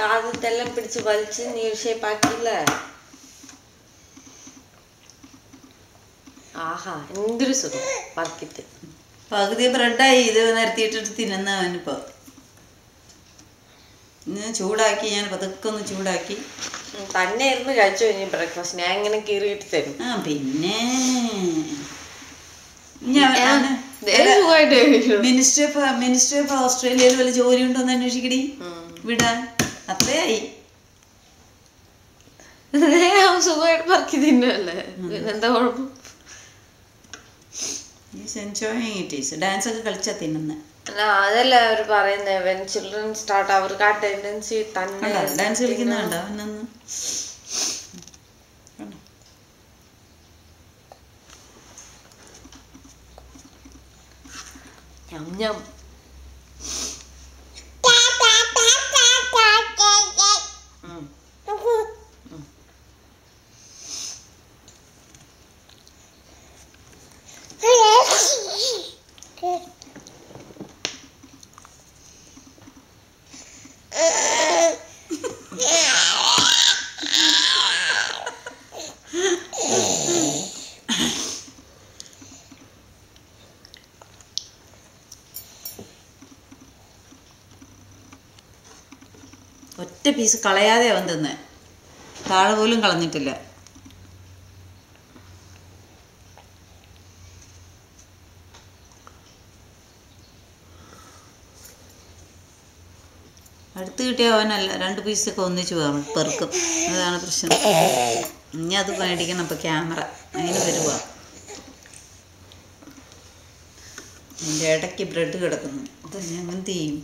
കാതത്തെല്ലാം പിടിച്ച് വലിച്ച് നീർ ഷേപ്പാക്കിയില്ല. ആഹാ എന്തൊരു സുഖം വറക്കിട്ട്. പകുതി ബ്രെഡായി ഇത് നിരത്തിയിട്ടിട്ട് തിന്നുന്നവനിപ്പോ. ഇന്ന് ചൂടാക്കി ഞാൻ പതുക്കെ ഒന്ന് ചൂടാക്കി തന്നെ ഇരുന്ന് കഴിച്ചു കഴിഞ്ഞു ബ്രേക്ക്ഫാസ്റ്റ്. ഞാൻ ഇങ്ങനെ കീറിയിട്ട് തരും. പിന്നെ മിനിസ്റ്റർ ഓഫ് ഓസ്ട്രേലിയയിൽ വല്ല ജോലി ഉണ്ടോന്ന് അന്വേഷിക്കടി വിടാൻ. അത്രയായി. സുഖമായിട്ട് പറക്കി തിന്നല്ലേ, എന്താ കുഴപ്പം? ഡാൻസ് ഒക്കെ കളിച്ചാ തിന്നുന്ന. അതല്ല അവര് പറയുന്നത് വെൻ ചിൽഡ്രൻ സ്റ്റാർട്ട് അവർക്ക് ആ ടെൻഡൻസി തന്നെ ഡാൻസ് കളിക്കുന്നുണ്ടോ അവനൊന്ന്. ഞം ഞം. ഒറ്റ പീസ് കളയാതെ അവൻ തിന്നെ, താഴെ പോലും കളഞ്ഞിട്ടില്ല. അടുത്ത് കിട്ടിയ അവനല്ല 2 പീസൊക്കെ ഒന്നിച്ച് പെറുക്കും. അതാണ് പ്രശ്നം. ഇനി അത് മേടിക്കണം. ഇപ്പം ക്യാമറ അതിന് വരുക. അതിൻ്റെ ഇടയ്ക്ക് ബ്രെഡ് കിടക്കുന്നു. അത് ഞാൻ എന്ത് ചെയ്യും?